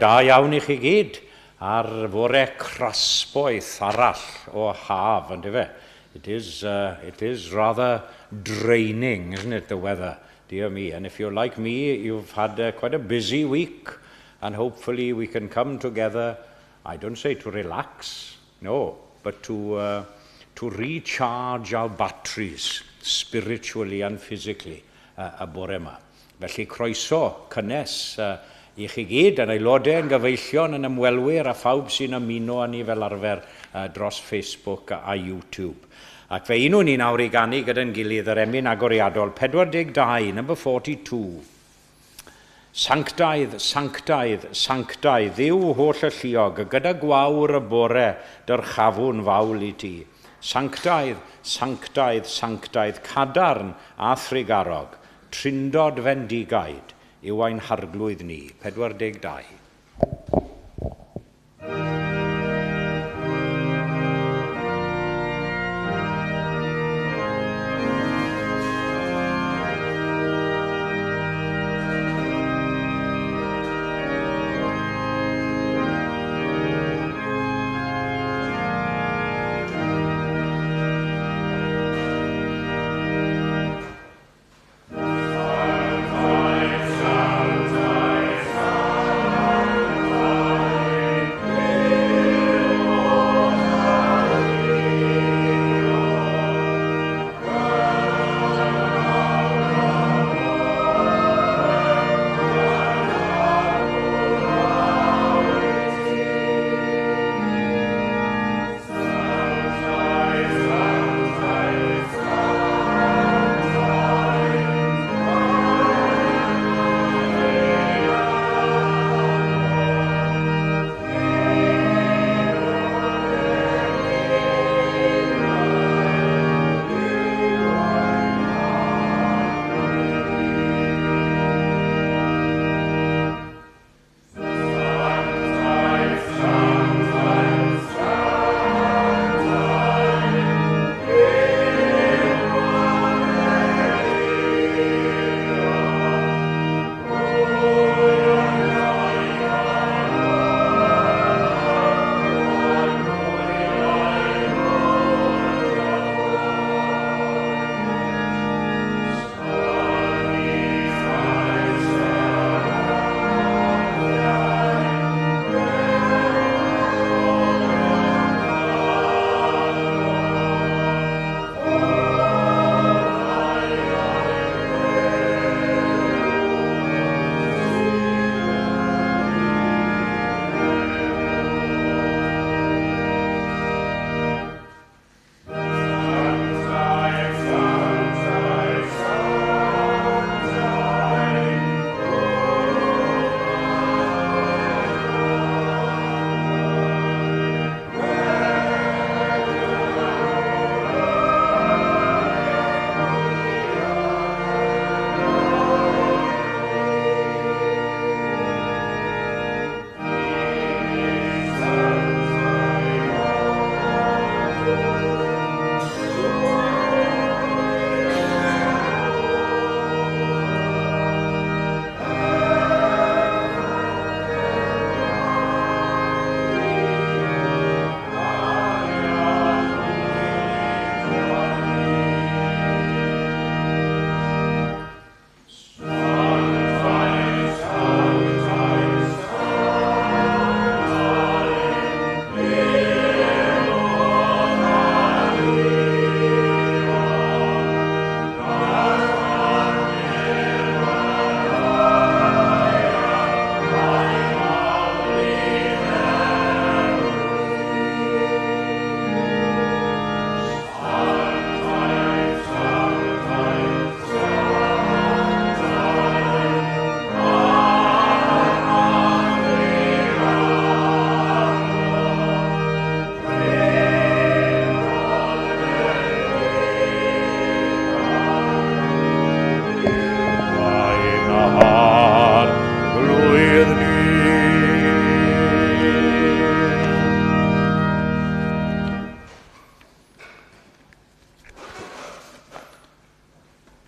da iawn I chi gyd ar fore crasboeth arall o haf, yn dyfe? It is rather draining, isn't it, the weather, dear me? And if you're like me, you've had quite a busy week, and hopefully we can come together, I don't say to relax, no, but to recharge our batteries, spiritually and physically, y bore yma. Felly croeso cynnes I chi gyd yn aelodau yn gyfeillion yn ymwelwyr a phawb sy'n ymuno â ni fel arfer dros Facebook a YouTube. Ac fe un o'n ni nawr I ganu gyda'n gilydd yr emyn agoriadol 42, number 42. Sanctaidd, sanctaidd, sanctaidd, ddiw holl y lluog, gyda gwawr y bore dyrchafwn fawl I ti. Sanctaidd, sanctaidd, sanctaidd, cadarn a thrigarog, trindod fendigaid, yw ein harglwydd ni. 42.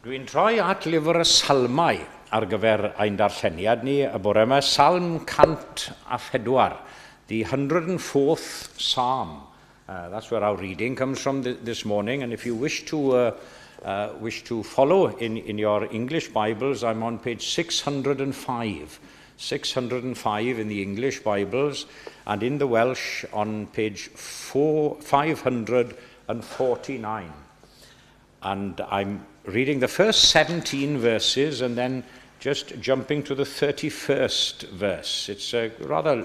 Dwi'n troi at lyfr y Salmau ar gyfer ein darlleniad ni y bore yma, Psalm 104, the 104th Psalm. That's where our reading comes from this morning, and if you wish to follow in your English Bibles, I'm on page 605. 605 in the English Bibles, and in the Welsh on page 549. And I'm reading the first 17 verses and then just jumping to the 31st verse. It's a rather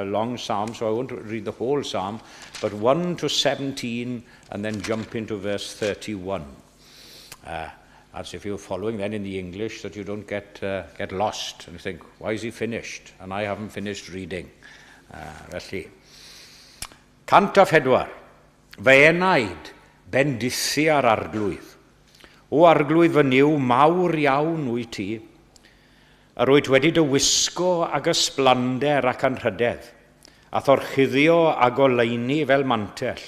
long psalm, so I won't read the whole psalm, but 1 to 17 and then jump into verse 31. That's if you're following then in the English, that you don't get lost and think, why is he finished? And I haven't finished reading. Felly. Cant a phedwar. Fe enaid bendithi ar arglwydd. O arglwydd fy niw mawr iawn wyt ti. A rwyt wedi dy wisgo ag ysblander ac anrhydedd. A thorchuddio ag oleini fel mantell.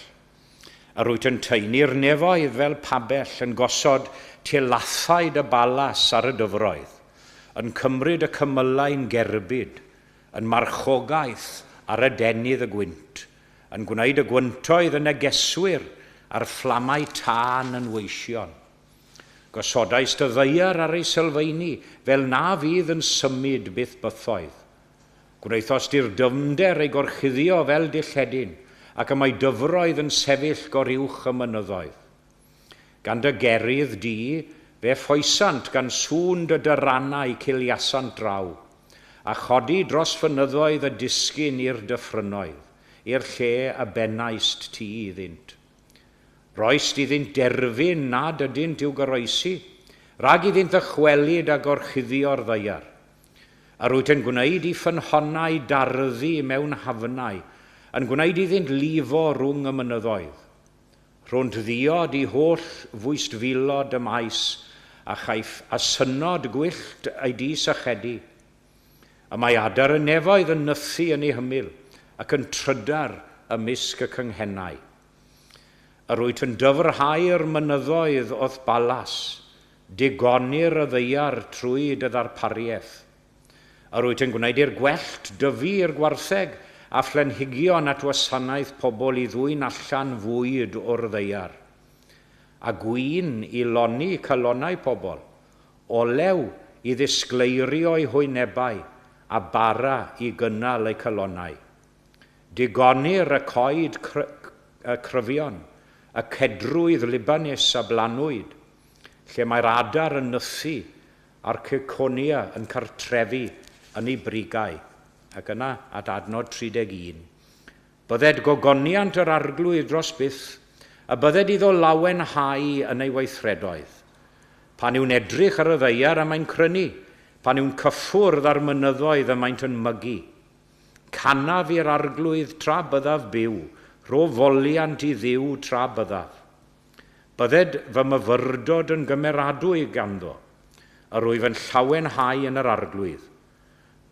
A rwyt yn teini'r nefoedd fel pabell yn gosod tilathaid y balas ar y dyfroedd, yn cymryd y cymylau'n gerbyd, yn marchogaeth ar y denydd y gwynt, yn gwneud y gwyntoedd yn negeswyr a'r fflamau tân yn weision. Gosodais dy ddeiar ar ei sylfaeni fel na fydd yn symud byth bythoedd. Gwnaethos di'r dyfnder ei gorchuddio fel dilledyn, ac y mae dyfroedd yn sefyll goriwch y mynyddoedd. Gan dy gerydd di, fe ffoesant gan sŵn dy dyrannau ciliasant draw, a chodi dros fynyddoedd y disgyn i'r dyffrynoedd, i'r lle y benaist ti iddynt. Roes iddynt derfyn nad ydynt i'w goroesi, rhag iddynt ddychwelyd a gorchuddio'r ddeiar. A rwyt yn gwneud i ffynhonnau darddu mewn hafnau, yn gwneud iddynt lifo rhwng y mynyddoedd. Rhwnt ddiod i holl fwyst filod y maes, a chaiff a synod gwyllt ei dis a chedi. A mae adar y nefoedd yn nythu yn ei hymyl, ac yn trydar ymysg y cynghennau. A rwyt yn dyfrhau'r mynyddoedd o'th balas, digonir y ddeiar trwy dy ddarpariaeth. A rwyt yn gwneud i'r gwellt dyfu i'r gwartheg, a phlenhigion at wasanaeth pobl i ddwy'n allan fwyd o'r ddeiar. A gwyn i loni calonau pobl, olew i ddisgleirio eu hwynebau, a bara i gynnal eu calonau. Digonir y coed cryfion, y cedrwydd Libanus a blanwyd, lle mae'r adar yn nythu a'r ciconia yn cartrefi yn ei brigau. Ac yna at adnod 31. Bydded gogoniant yr arglwydd dros byth, a bydded iddo lawen hau yn ei weithredoedd. Pan yw'n edrych ar y ddeiar a mae'n crynu, pan yw'n cyffwrdd ar mynyddoedd a maent yn mygu. Canaf i'r arglwydd tra byddaf byw, ro foliant i ddiw tra byddaf. Bydded fy myfyrdod yn gymeradwy ganddo, a rwyf yn llawen hau yn yr arglwydd.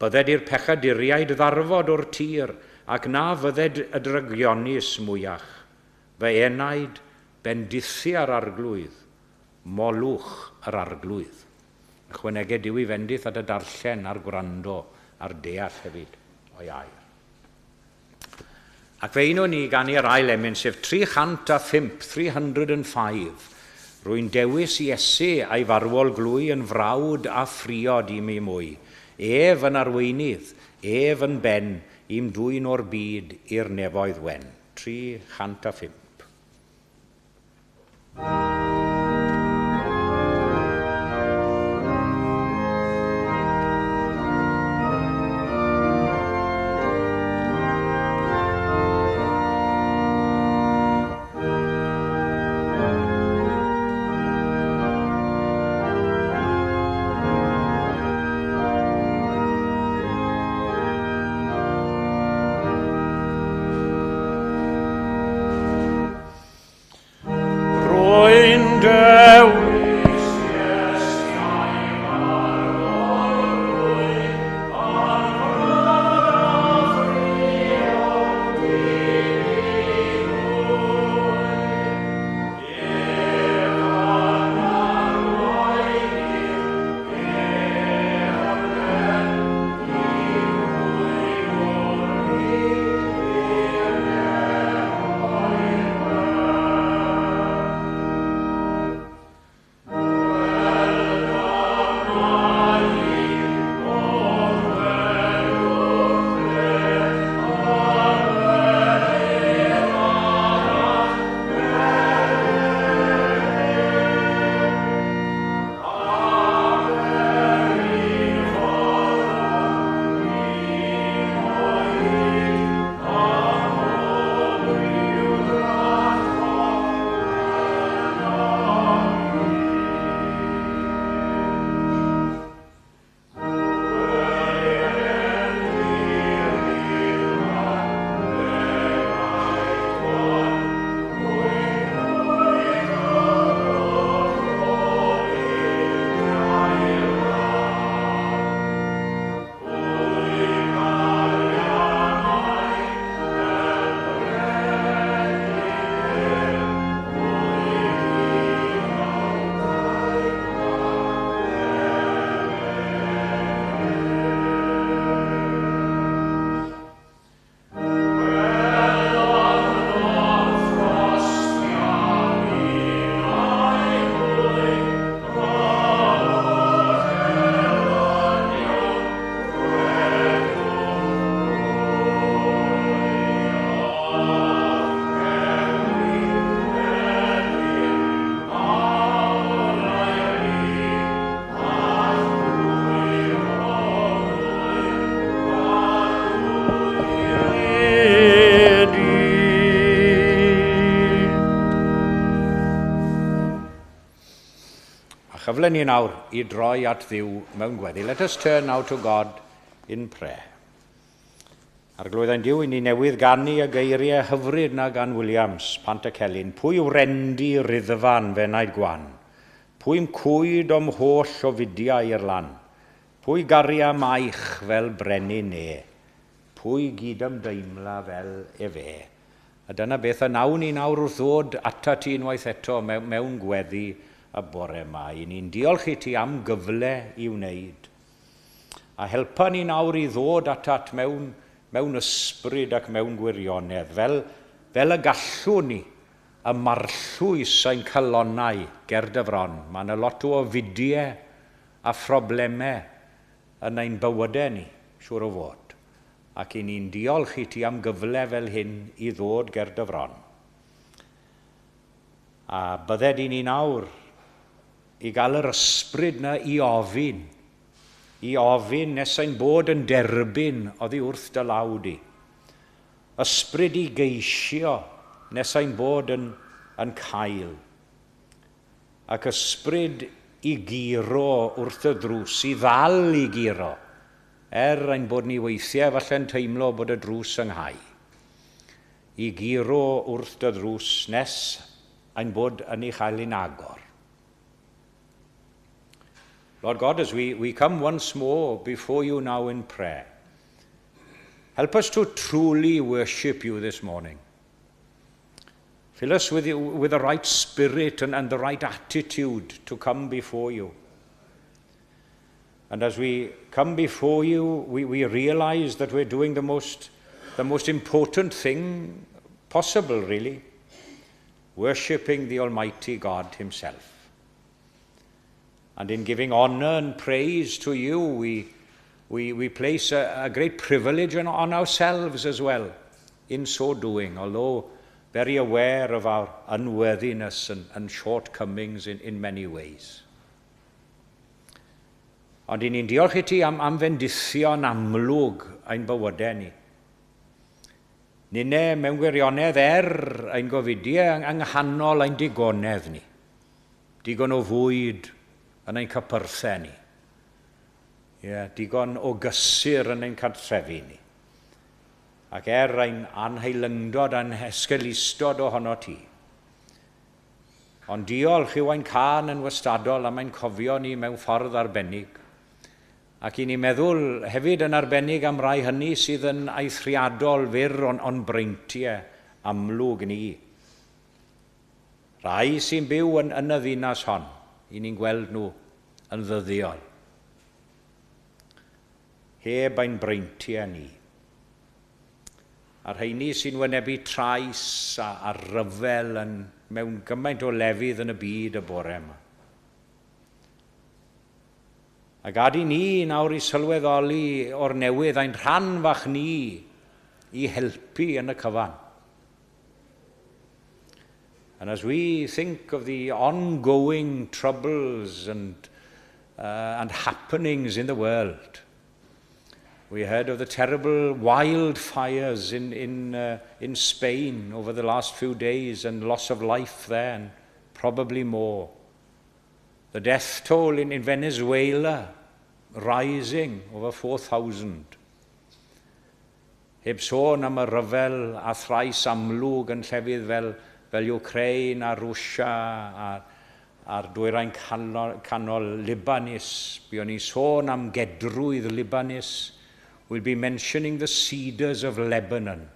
Bydded i'r pechaduriaid ddarfod o'r tir, ac na fydded y drygionis mwyach. Fe enaid bendithi ar arglwydd, molwch yr arglwydd. Ychwanegau diwy fendith at y darllen a'r gwrando a'r deall hefyd o'i air. Ac fe un o'n ni gan i'r ail emyn, sef 305, 305. Rwy'n dewis Iesu a'i farwol glwy yn frawd a ffriod i mi mwy. Ef yn arweinydd, ef yn ben, i'm dwy'n o'r byd i'r nefoedd wen. 305. Cyfle ni nawr I droi at Dduw mewn gweddi. Let us turn now to God in prayer. Arglwyddau'n Duw, I ni newydd gannu y geiriau hyfryd na gan Williams, Pantacelyn. Pwy yw rendi ryddfan fe naid gwan? Pwy'n cwyd o'm holl o fidiau i'r lan? Pwy garia maich fel brenin ne? Pwy gyd ymdeimla fel fe? A dyna beth y nawn ni nawr wrth ddod ata ti unwaith eto mewn gweddi y bore yma. I ni'n diolch I ti am gyfle I wneud. A helpa ni nawr I ddod atat mewn ysbryd ac mewn gwirionedd, fel y gallwn ni y marllwys ein calonnau ger dyfron. Mae yna lot o fidiau a phroblemau yn ein bywydau ni, siŵr o fod. Ac I ni'n diolch I ti am gyfle fel hyn I ddod ger dyfron. A bydded I ni nawr I gael yr ysbryd na I ofyn nesau'n bod yn derbyn oddi wrth dy law di. Ysbryd I geisio nesau'n bod yn cael. Ac ysbryd I giro wrth y drws, I ddal I giro, ein bod ni weithiau falle'n teimlo bod y drws yng nghai. I giro wrth y drws nes ein bod yn ei chael i'n agor. Lord God, as we come once more before you now in prayer, help us to truly worship you this morning. Fill us with the right spirit and the right attitude to come before you. And as we come before you, we realize that we're doing the most important thing possible, really, worshipping the Almighty God himself. And in giving honor and praise to you, we place a great privilege on ourselves as well in so doing, although very aware of our unworthiness and shortcomings in many ways. Ond I ni'n diolch I ti am fendithio'n amlwg ein bywydau ni. Nine mewn gwirionedd ein gofidiau yng nghanol ein digonedd ni. Digon o fwyd yn ein cypyrthau ni. Digon o gysur yn ein cartrefi ni. Ac ein anheilyngdod a'n hesgelistod ohono ti. Ond diolch yw ein can yn wastadol am ein cofio ni mewn ffordd arbennig. Ac I ni meddwl hefyd yn arbennig am rai hynny sydd yn eithriadol fyr o'n breintiau amlwg ni. Rai sy'n byw yn y ddinas hon, I ni'n gweld nhw yn ddyddiol. Heb ein breintiau ni. A'r rheini sy'n wynebu trais a ryfel mewn gymaint o lefydd yn y byd y bore yma. Ac ad I ni nawr I sylweddoli o'r newydd ein rhan fach ni I helpu yn y cyfan. And as we think of the ongoing troubles and happenings in the world, we heard of the terrible wildfires in Spain over the last few days and loss of life there and probably more. The death toll in Venezuela rising over 4,000. Heb sôn am y ryfel a thrais amlwg yn llefydd fel Ukraine a Rwsia a'r dwyrain canol Libanis. Buon ni sôn am gedrwydd Libanis. We'll be mentioning the cedars of Lebanon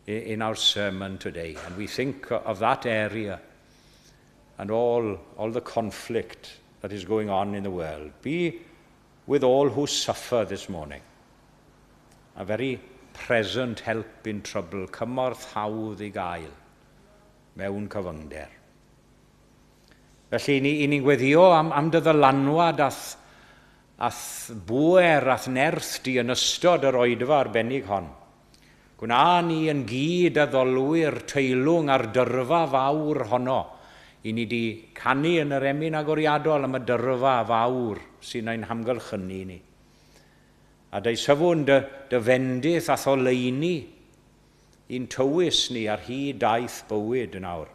in our sermon today. And we think of that area and all the conflict that is going on in the world. Be with all who suffer this morning. A very present help in trouble. Cymorth hawdd I gael mewn cyfyngder. Felly I ni'n gweddio am dy ddylanwad ath bwer ath nerth di yn ystod yr oedfa arbennig hon. Gwna ni yn gyd a ddolwyr teilwng ar dyrfa fawr honno. I ni di canu yn yr emyn agoriadol am y dyrfa fawr sy'n ein hamgylchynu ni. A deisafwn dy fendith a tholeini i'n tywys ni ar hyd daith bywyd yn awr.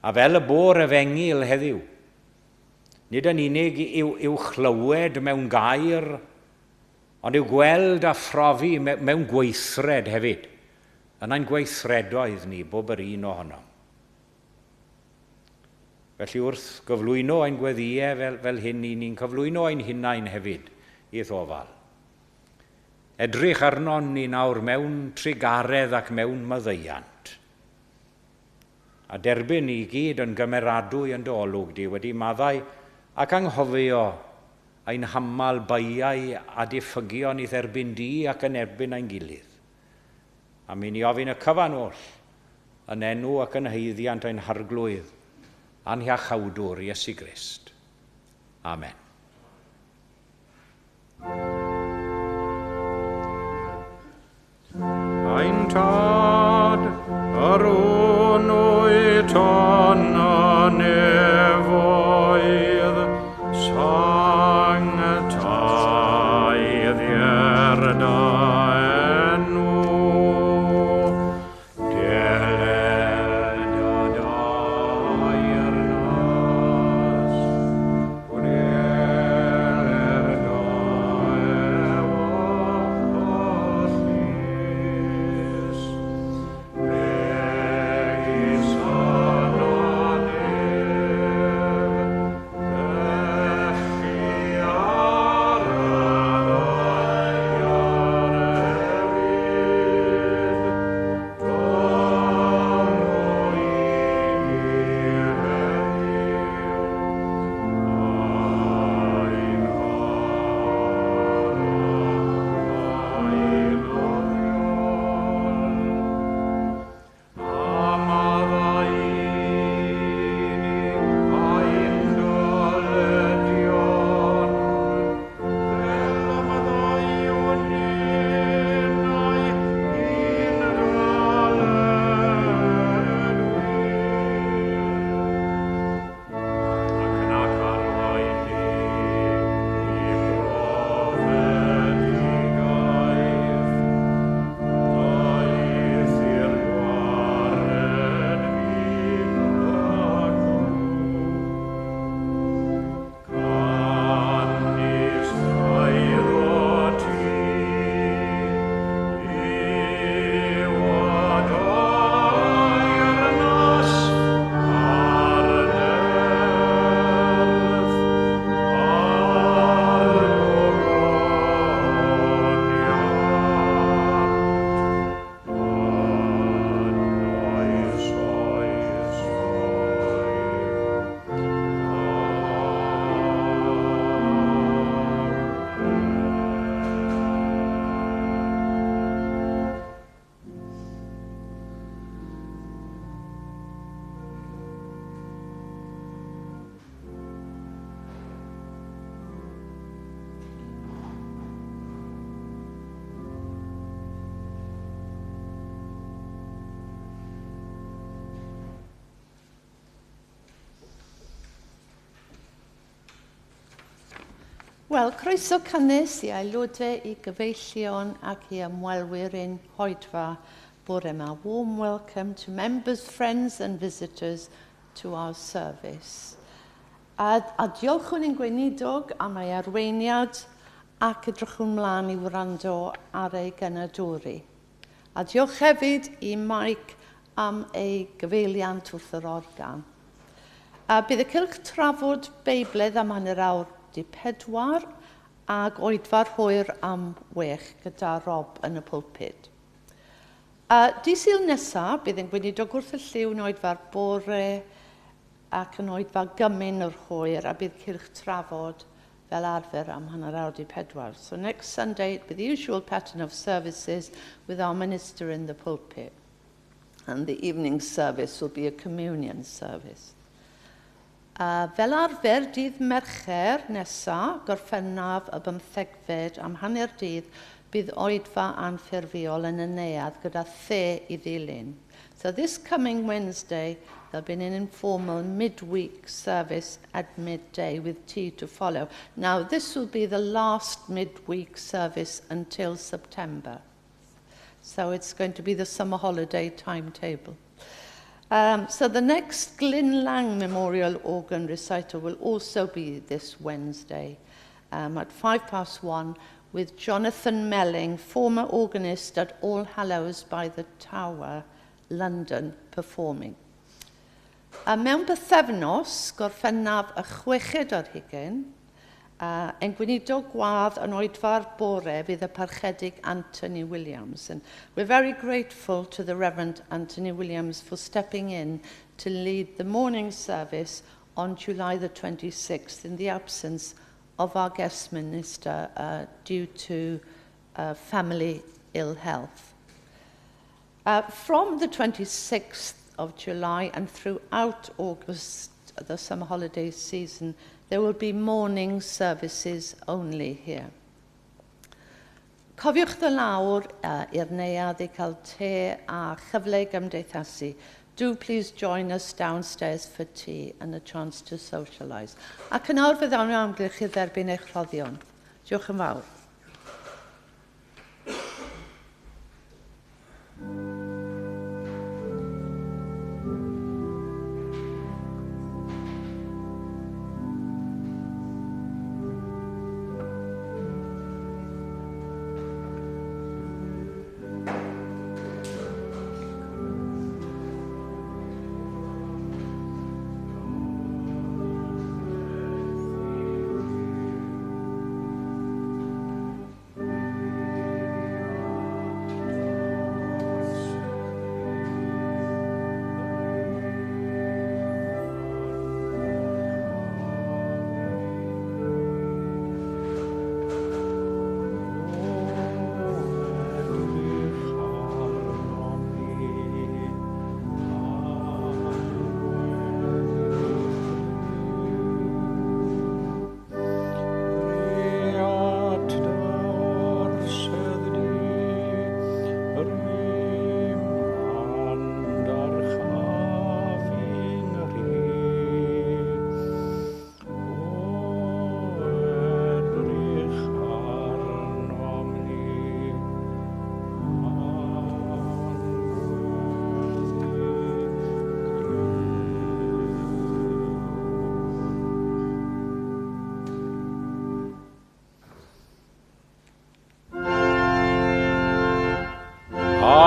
A fel y bôr efengil heddiw, nid yn unig i'w chlywed mewn gair, ond i'w gweld a phrofi mewn gweithred hefyd. Yna'n gweithredoedd ni, bob yr un ohono. Felly wrth gyflwyno ein gweddiau fel hyn, ni'n cyflwyno ein hunain hefyd i ddofal. Edrych arnon ni nawr mewn trigaredd ac mewn maddeiant. A derbyn ni gyd yn gymeradwy yn dy olwg di wedi maddau ac anghofio ein hamal baiau a diffygion i dderbyn di ac yn erbyn ein gilydd. A mi ni ofyn y cyfan oll yn enw ac yn heiddiant ein harglwydd a'n hiachawdwr Iesu Grist. Amen. Ein tad ar o'n oed on a nefoedd sang taedd i'r da enw deled a dair nas wneler da efo ollys megis anonef felly Wel, croeso cynnes i aelodau i gyfeillion ac i ymwelwyr ein hoedfa bore yma. Warm welcome to members, friends and visitors to our service. A diolch yn gweinidog am ei arweiniad ac edrychwn mlaen i wrando ar ei gynadwri. A diolch hefyd i Mike am ei gyfeiliant wrth yr organ. Bydd y cylch trafod Beibledd am hanner awr 4 ac oedfa'r hwyr am 6 gyda Rob yn y pwlpid. Dydd Sul nesaf, bydd yn gweinidog wrth y lliw yn oedfa'r bore ac yn oedfa gymyn yr hwyr a bydd cylch trafod fel arfer am hanner awr 4. So next Sunday, with the usual pattern of services with our minister in the pulpit. And the evening service will be a communion service. Fel arfer, dydd Mercher nesaf, Gorffennaf y 15fed am hanner dydd, bydd oedfa anffurfiol yn y neuadd gyda the i ddilyn. So this coming Wednesday, there'll be an informal midweek service at midday with tea to follow. Now, this will be the last midweek service until September. So it's going to be the summer holiday timetable. So the next Glyn Lang Memorial Organ Recital will also be this Wednesday at 1:05 with Jonathan Melling, former organist at All Hallows by the Tower, London, performing. Mewn bythefnos, gorffennaf y 6 o'r hugain, yn gwynido gwadd yn oedfa'r bore fydd y parchedig Anthony Williams. And we're very grateful to the Reverend Anthony Williams for stepping in to lead the morning service on July the 26th in the absence of our guest minister due to family ill health. From the 26th of July and throughout August, the summer holiday season, there will be morning services only here. Cofiwch dy lawr i'r neuadd i cael te a chyfle i gymdeithasu. Do please join us downstairs for tea and a chance to socialise. Ac yn awr fydd awn amgylch i dderbyn eich rhoddion. Diolch yn fawr.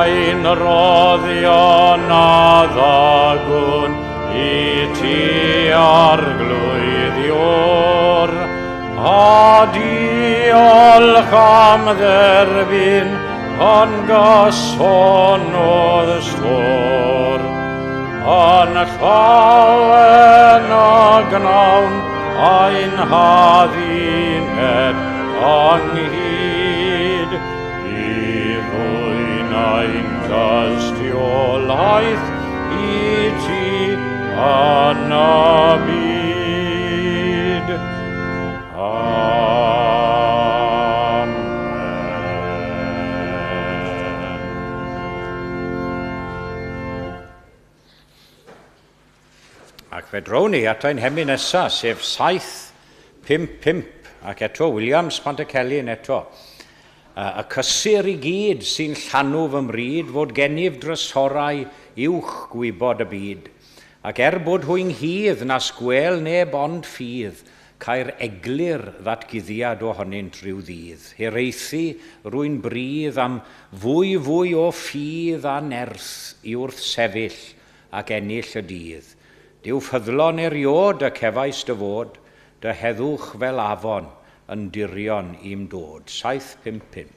Ein roddion a ddagwn I ti arglwyddiwr, a diolch am dderbyn yn gasonodd stwr. Yn llawen a gnawn ein haddinet anghyd, ein dystiolaeth I ti yn y byd. Amen. Ac fe dro ni at ein hemi nesaf, sef 755, ac eto Williams Pantacelyn eto. Y cysur I gyd sy'n llanw fy mryd fod gennyf drysorau uwch gwybod y byd. Ac bod hwy'n hydd nas gwel neb ond ffydd, cael eglur ddatguddiad ohonynt rhyw ddydd. Hireithi rwy'n brydd am fwy o ffydd a nerth I wrth sefyll ac ennill y dydd. Dyw ffyddlon eriod y cefais dy fod, dy heddwch fel afon, yn dirion I'm dod. 755.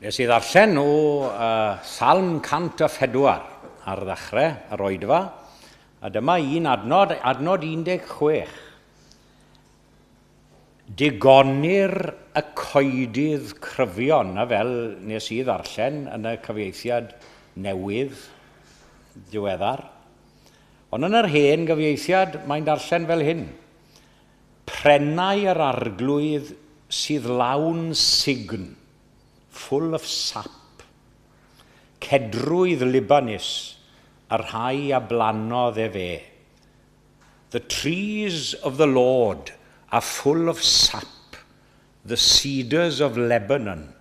Nes i ddarllen o Salm 104 ar ddechrau, yr oedfa, a dyma un adnod 16. Digonir y coedydd cryfion, a fel nes i ddarllen yn y cyfieithiad newydd diweddar. Ond yn yr hen gyfieithiad, mae'n darllen fel hyn. Prenau yr arglwydd sydd lawn sign, full of sap. Cedrwydd Libanus, a rhai a blanodd e fe. The trees of the Lord are full of sap, the cedars of Lebanon,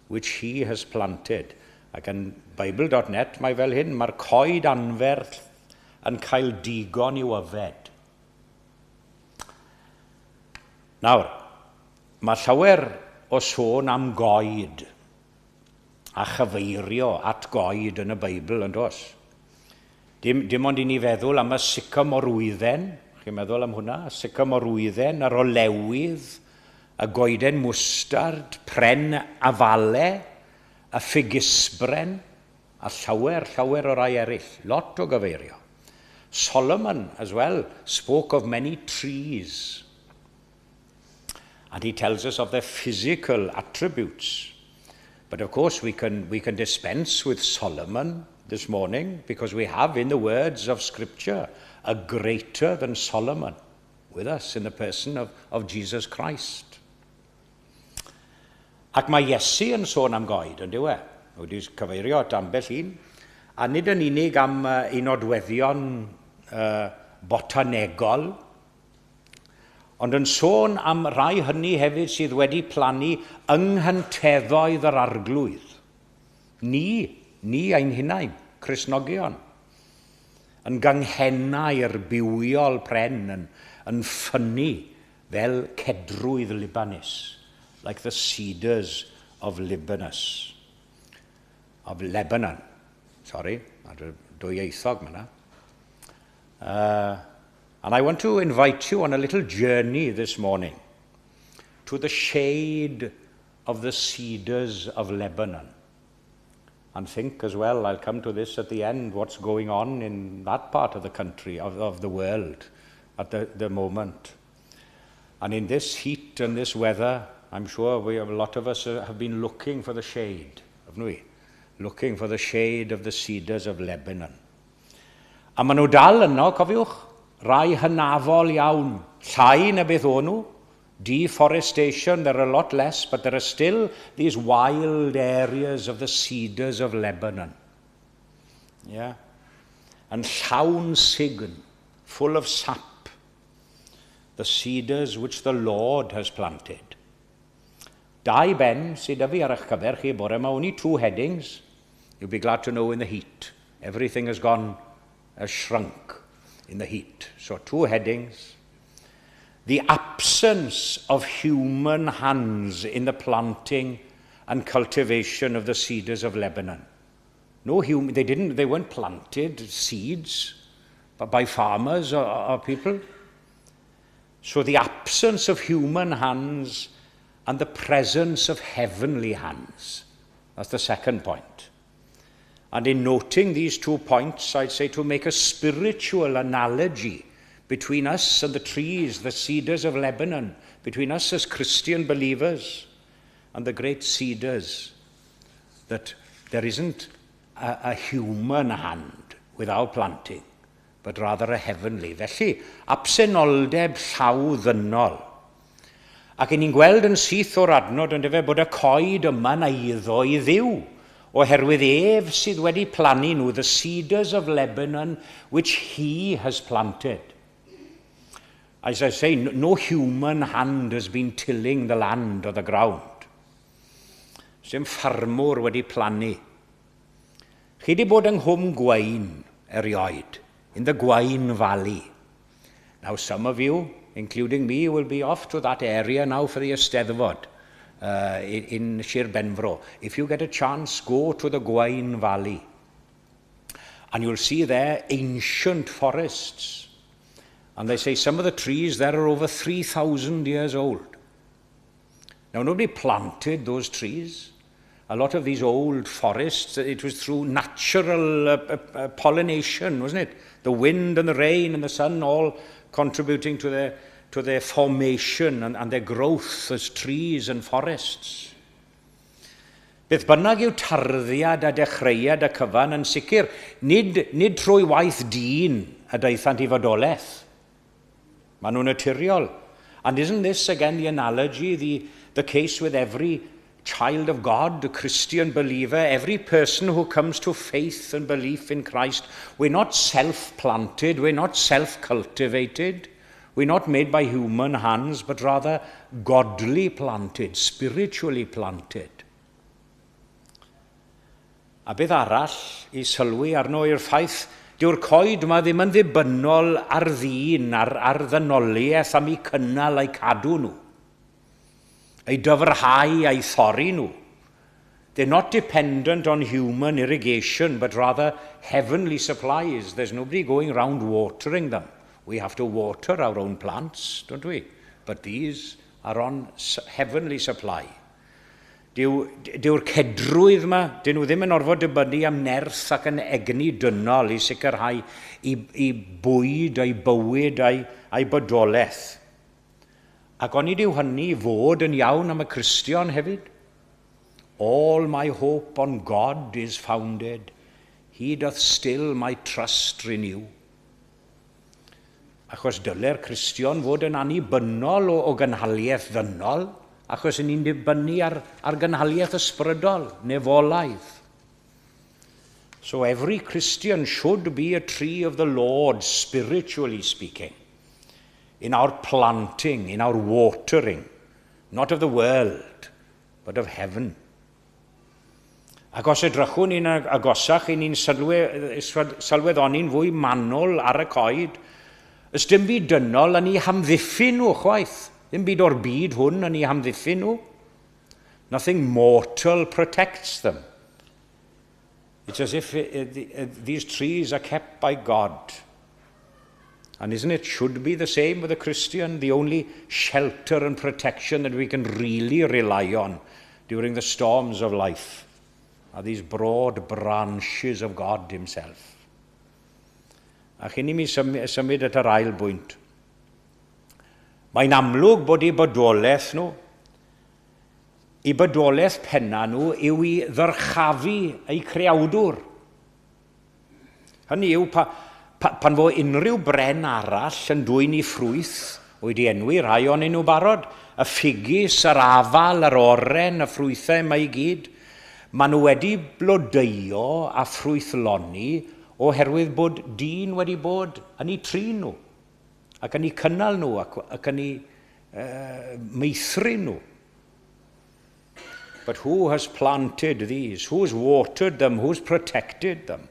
which he has planted. Ac yn Bible.net mae fel hyn, mae'r coed anferth yn cael digon i'w yfed. Nawr, mae llawer o sôn am goed a chyfeirio at goed yn y Beibl yn dos. Dim ond i ni feddwl am y sycamorwydden, chi'n meddwl am hwnna, y sycamorwydden, yr olewydd, y goeden mwstard, pren a fale, y ffigisbren, a llawer o rai eraill, lot o gyfeirio. Solomon, as well, spoke of many trees. And he tells us of their physical attributes. But of course, we can dispense with Solomon this morning because we have in the words of Scripture a greater than Solomon with us in the person of Jesus Christ. Ac mae Iesu yn sôn am goed, yn dyw e? Wedi cyfeirio at ambell un. A nid yn unig am un nodweddion botanegol, ond yn sôn am rai hynny hefyd sydd wedi plannu ynghynteddoedd yr arglwydd. Ni ein hunain, Cristnogion, yn ganghennau'r bywiol pren, yn ffynnu fel cedrwydd Libanus, like the cedars of Lebanon. Sorry, dwy eithog yma. And I want to invite you on a little journey this morning to the shade of the cedars of Lebanon. And think as well, I'll come to this at the end, what's going on in that part of the country, of the world at the moment. And in this heat and this weather, I'm sure a lot of us have been looking for the shade, haven't we? Looking for the shade of the cedars of Lebanon. A maen nhw dal yno, cofiwch, rai hynafol iawn, llai na beth o'n nhw, deforestation, there are a lot less, but there are still these wild areas of the cedars of Lebanon. Yeah? And llawn sign, full of sap, the cedars which the Lord has planted. Dau ben sydd â fi ar eich cyfer chi bore yma, only two headings. You'll be glad to know in the heat. Everything has shrunk in the heat. So two headings. The absence of human hands in the planting and cultivation of the cedars of Lebanon. They weren't planted seeds, but by farmers or people. So the absence of human hands and the presence of heavenly hands. That's the second point. And in noting these 2 points, I'd say to make a spiritual analogy between us and the trees, the cedars of Lebanon, between us as Christian believers and the great cedars, that there isn't a human hand without planting, but rather a heavenly. Felly, absenoldeb llawddynol. Ac ni'n gweld yn syth o'r adnod yn dyfe bod y coed yma na iddo I ddiw, oherwydd ef sydd wedi plannu nhw, the cedars of Lebanon, which he has planted. As I say, no human hand has been tilling the land or the ground. Sim ffarmwr wedi plannu. Chi wedi bod yng Nghwm Gwaun erioed, in the Gwaun Valley. Now some of you, including me, will be off to that area now for the Eisteddfod in Sir Benfro. If you get a chance, go to the Gwaun Valley. And you'll see there ancient forests. And they say some of the trees there are over 3,000 years old. Now, nobody planted those trees, A lot of these old forests, it was through natural pollination, wasn't it? The wind and the rain and the sun all contributing to their formation and their growth as trees and forests. Beth bynnag yw tarddiad a dechreuad y cyfan yn sicr, nid trwy waith dyn a daethant I fodolaeth. Maen nhw'n naturiol. And isn't this again the analogy, the case with every child of God, a Christian believer, every person who comes to faith and belief in Christ? We're not self-planted, we're not self-cultivated, we're not made by human hands, but rather godly planted, spiritually planted. A beth arall I sylwi arno i'r ffaith, dyw'r coed yma ddim yn ddibynnol ar ddyn, ar ddynoliaeth am I cynnal a'i cadw nhw, ei dyfrhau a'i thorri nhw. They're not dependent on human irrigation, but rather heavenly supplies. There's nobody going around watering them. We have to water our own plants, don't we? But these are on heavenly supply. Dyw'r cedrwydd yma, dyn nhw ddim yn orfod dibynnu am nerth ac yn egni dynol I sicrhau I bwyd a'i bywyd a'i bodolaeth. Ac oni dyw hynny fod yn iawn am y Cristion hefyd? All my hope on God is founded. He doth still my trust renew. Achos dyle'r Cristion fod yn annibynnol o gynhaliaeth ddynol, achos yn ni'n dibynnu ar gynhaliaeth ysbrydol, nefolaidd. So every Christian should be a tree of the Lord, spiritually speaking, in our planting, in our watering, not of the world, but of heaven. Ac os edrychwn ni'n agosach, ni'n sylweddoni'n fwy manwl ar y coed, ys dim byd dynol yn ei hamddiffyn nhw chwaith. Ddim byd o'r byd hwn yn ei hamddiffyn nhw. Nothing mortal protects them. It's as if these trees are kept by God. And isn't it should be the same with a Christian? The only shelter and protection that we can really rely on during the storms of life are these broad branches of God himself. A chyn I mi symud at yr ail bwynt. Mae'n amlwg bod I bodolaeth nhw, I bodolaeth penna nhw yw I ddyrchafu eu creawdwr. Hynny yw, pan fo unrhyw bren arall yn dwyn I ffrwyth, wedi enwi rhai o'n nhw barod, y ffigys, yr afal, yr oren, y ffrwythau yma I gyd, maen nhw wedi blodeuo a ffrwythloni oherwydd bod dyn wedi bod yn eu trin nhw, ac yn eu cynnal nhw, ac yn eu meithrin nhw. But who has planted these? Who has watered them? Who's protected them?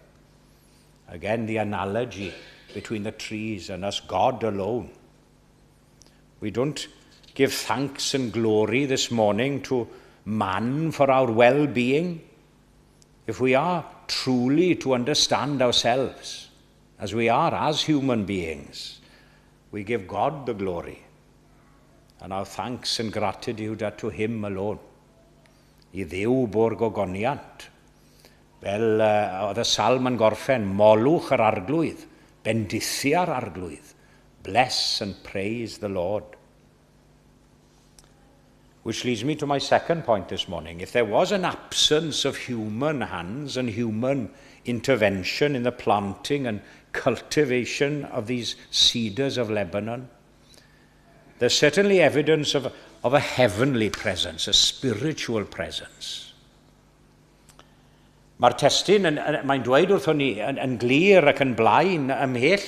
Again, the analogy between the trees and us, God alone. We don't give thanks and glory this morning to man for our well-being. If we are truly to understand ourselves as we are as human beings, we give God the glory and our thanks and gratitude are to him alone. I Dduw bo'r gogoniant. Fel oedd y salm yn gorffen, molwch yr arglwydd, bendithia'r arglwydd, bless and praise the Lord. Which leads me to my second point this morning. If there was an absence of human hands and human intervention in the planting and cultivation of these cedars of Lebanon, there's certainly evidence of a heavenly presence, a spiritual presence. Mae'r testyn, mae'n dweud wrthon ni, yn glir ac yn blaen ymhell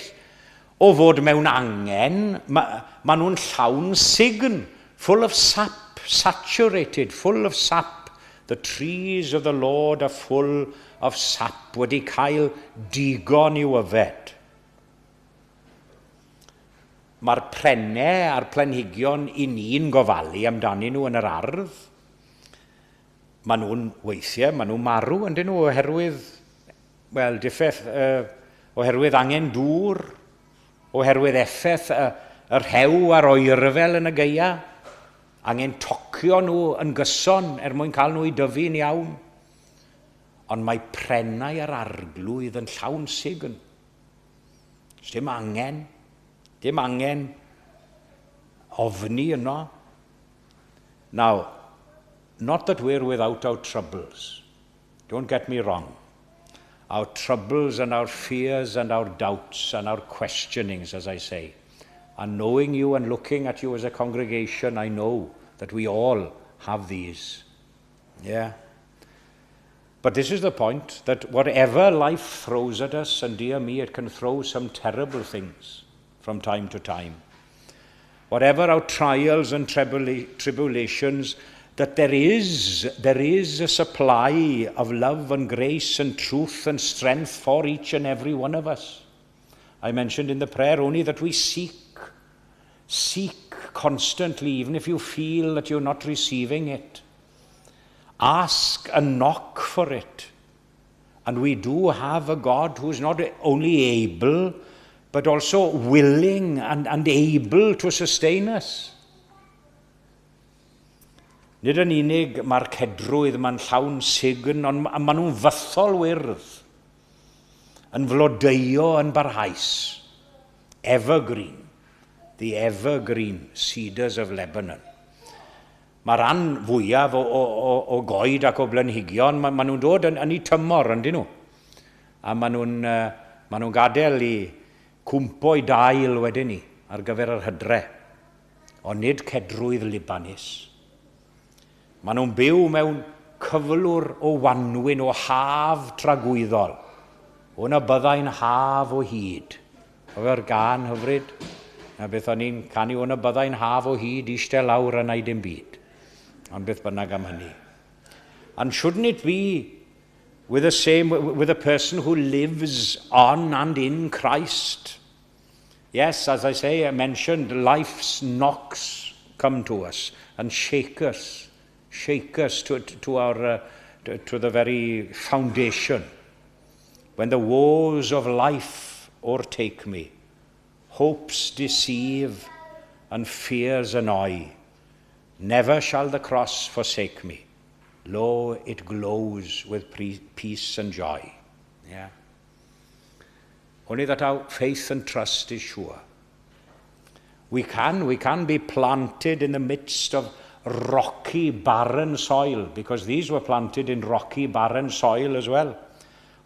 o fod mewn angen, maen nhw'n llawn sign, full of sap, saturated, full of sap. The trees of the Lord are full of sap, wedi cael digon i'w yfed. Mae'r prennau a'r planhigion I ni'n gofalu amdani nhw yn yr ardd. Maen nhw'n weithiau, maen nhw'n marw, ydyn nhw oherwydd, wel, diffydd, oherwydd angen dŵr, oherwydd effaith yr hew a'r oerfel yn y geia, Angen tocio nhw yn gyson mwyn cael nhw I dyfu'n iawn. Ond mae prenau yr arglwydd yn llawn sign. Dim angen ofni yno. Now, not that we're without our troubles. Don't get me wrong. Our troubles and our fears and our doubts and our questionings, as I say. And knowing you and looking at you as a congregation, I know that we all have these. Yeah. But this is the point, that whatever life throws at us, and dear me, it can throw some terrible things from time to time. Whatever our trials and tribulations, that there is a supply of love and grace and truth and strength for each and every one of us. I mentioned in the prayer only that we seek constantly, even if you feel that you're not receiving it. Ask and knock for it. And we do have a God who is not only able, but also willing and able to sustain us. Nid yn unig mae'r cedrwydd ma'n llawn sign, ond maen nhw'n fythol wyrdd, yn flodeuo yn barhaus. Evergreen, the evergreen cedars of Lebanon. Mae'r rhan fwyaf o goed ac o blanhigion, maen nhw'n dod yn ei tymor, yndyn nhw. A maen nhw'n gadael I cwmpo I dail wedyn ni ar gyfer yr hydre, ond nid cedrwydd Libanis. Maen nhw'n byw mewn cyflwr o wanwyn, o haf tragwyddol. Hwna byddai'n haf o hyd. O'r gan hyfryd, a beth o'n i'n canu, hwna byddai'n haf o hyd eistedd lawr a wneud dim byd. Ond beth bynnag am hynny. And shouldn't it be with a person who lives on and in Christ? Yes, as I mentioned, life's knocks come to us and shake us to the very foundation. When the woes of life o'ertake me, hopes deceive and fears annoy, never shall the cross forsake me. Lo, it glows with peace and joy. Yeah. Only that our faith and trust is sure. We can be planted in the midst of rocky, barren soil, because these were planted in rocky, barren soil as well,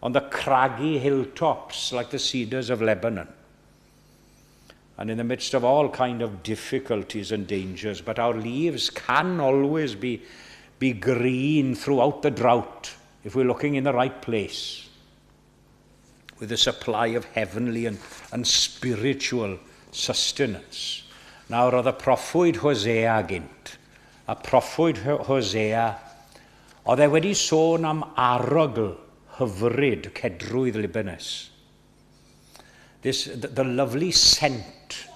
on the craggy hilltops like the cedars of Lebanon, and in the midst of all kind of difficulties and dangers. But our leaves can always be green throughout the drought if we're looking in the right place, with a supply of heavenly and spiritual sustenance. Now, roedd y proffwyd Hosea gynt, a proffwyd Hosea, oedd wedi sôn am arogl hyfryd cedrwydd Libanus. The lovely scent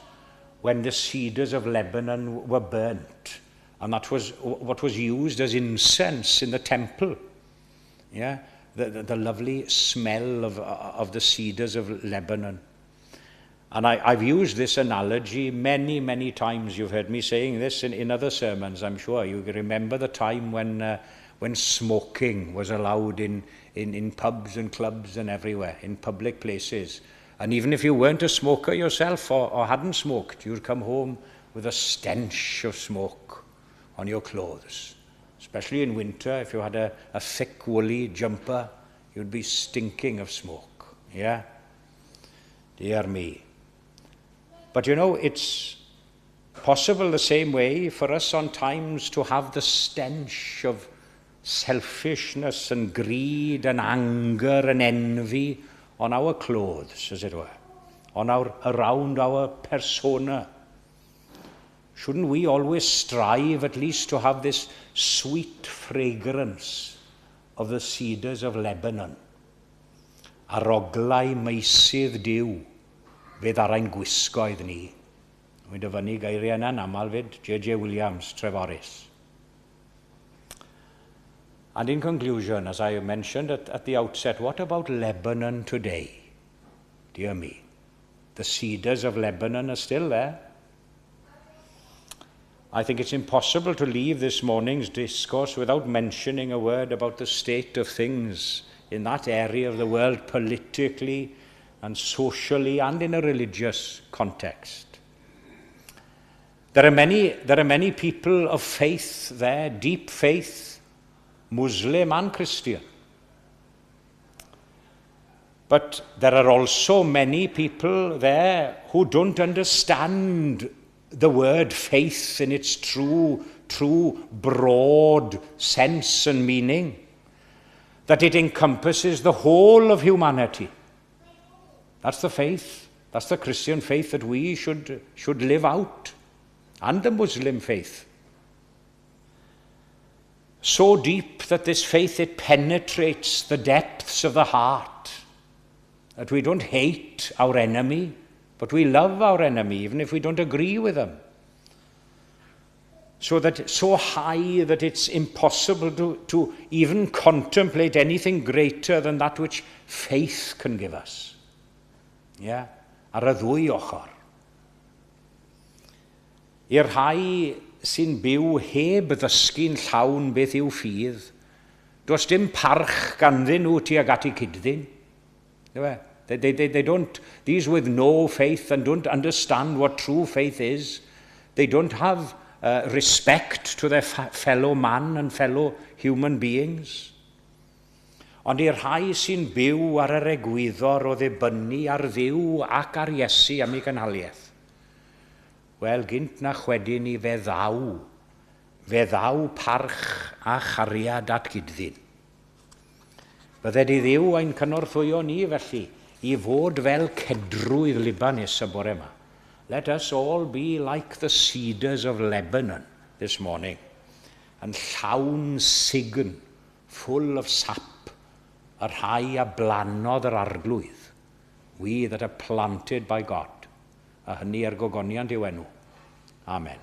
when the cedars of Lebanon were burnt, and that was what was used as incense in the temple. Yeah, the lovely smell of the cedars of Lebanon. And I've used this analogy many, many times. You've heard me saying this in other sermons, I'm sure. You remember the time when smoking was allowed in pubs and clubs and everywhere, in public places. And even if you weren't a smoker yourself or hadn't smoked, you'd come home with a stench of smoke on your clothes. Especially in winter, if you had a thick woolly jumper, you'd be stinking of smoke. Yeah? Dear me. But you know, it's possible the same way for us on times to have the stench of selfishness and greed and anger and envy on our clothes, as it were, around our persona. Shouldn't we always strive at least to have this sweet fragrance of the cedars of Lebanon? Aroglau meisydd diw, fydd ar ein gwisgoedd ni. Mae'n dyfynnu geiriau yna'n amal fyd, J.J. Williams, Treforys. And in conclusion, as I mentioned at the outset, what about Lebanon today? Dear me, the cedars of Lebanon are still there. I think it's impossible to leave this morning's discourse without mentioning a word about the state of things in that area of the world, politically and socially and in a religious context. There are many people of faith there, deep faith, Muslim and Christian. But there are also many people there who don't understand the word faith in its true broad sense and meaning, that it encompasses the whole of humanity. That's the faith. That's the Christian faith that we should live out, and the Muslim faith. So deep that this faith, it penetrates the depths of the heart, that we don't hate our enemy, but we love our enemy, even if we don't agree with them. So high that it's impossible to even contemplate anything greater than that which faith can give us. Yeah, ar y ddwy ochr. I'r rhai sy'n byw heb ddysgu'n llawn beth yw ffydd, does dim parch ganddyn nhw tuag at 'u cydddyn. They don't, these with no faith and don't understand what true faith is, they don't have respect to their fellow man and fellow human beings. Ond i'r rhai sy'n byw ar yr egwyddor o ddibynnu ar Dduw ac ar Iesu am ei gynhaliaeth, wel, gynt na chwedyn ni fe ddaw parch a chariad at gydddyn. Bydde di Dduw ein cynorthwyo ni felly i fod fel cedrwydd Libanus y bore yma. Let us all be like the cedars of Lebanon this morning, and llawn sign, full of sap, yr rhai a blanodd yr arglwydd, we that are planted by God, a hynny ar gogoniant i'w enw. Amen.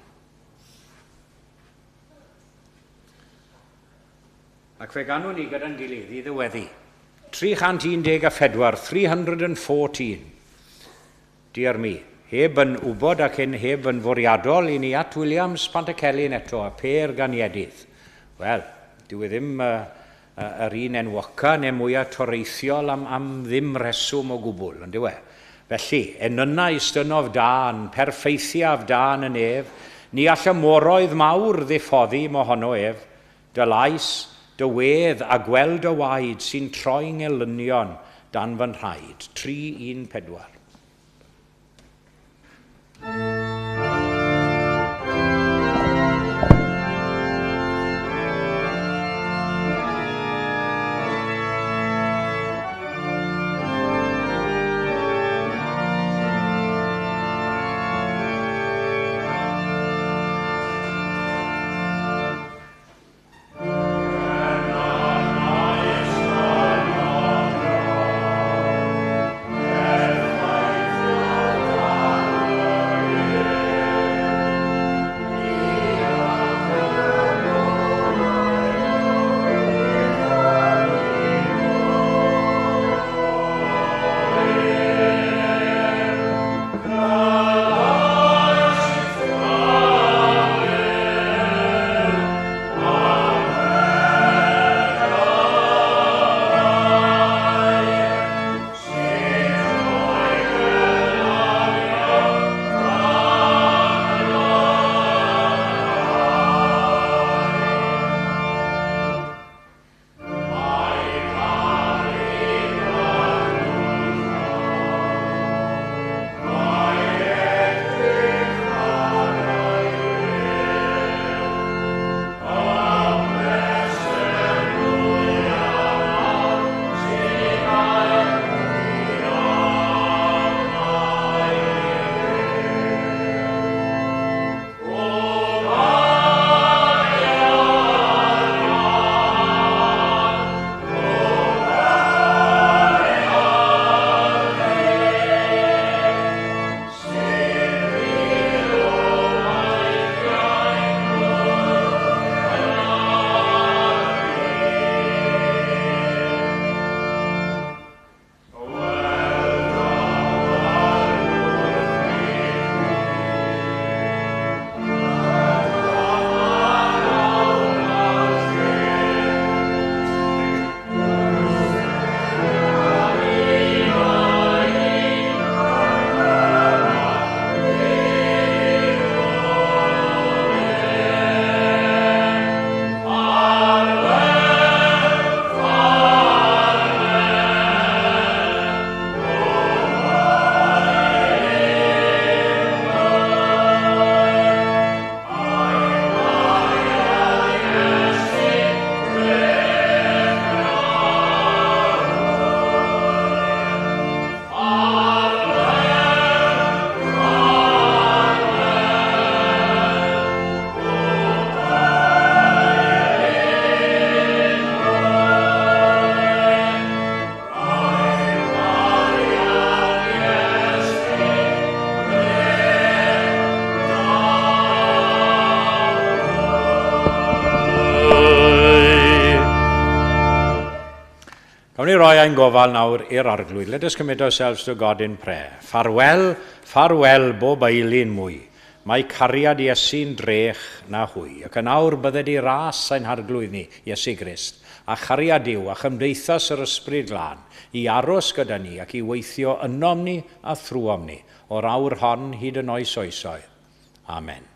Ac fe ganwn ni gyda'n gilydd i ddiweddu. 314, 314. Dear me, heb yn wybod ac heb yn fwriadol i ni at Williams Pantycelyn eto, a per ganiedydd. Wel, dwi ddim yr un enwoca neu mwyaf toreithiol am ddim reswm o gwbl, ond yw e. Felly, enynna istynof dan, perffeithiaf dan yn ef, ni all y moroedd mawr ddiffoddi mohono ef, dy lais, dy wedd a gweld y waed sy'n troi'n elynion dan fy nrhaid. 3-1-4. Amen. Awn ni roi ein gofal nawr i'r arglwydd. Let us commit ourselves to God in prayer. Farwel, farwel bob eilyn mwy. Mae cariad Iesu'n drech na hwy. Ac yn awr bydde di ras ein harglwydd ni, Iesu Grist, a chariad yw a chymdeithas yr ysbryd glân, i aros gyda ni ac i weithio ynom ni a thrwom ni, o'r awr hon hyd yn oes oesoedd. Amen.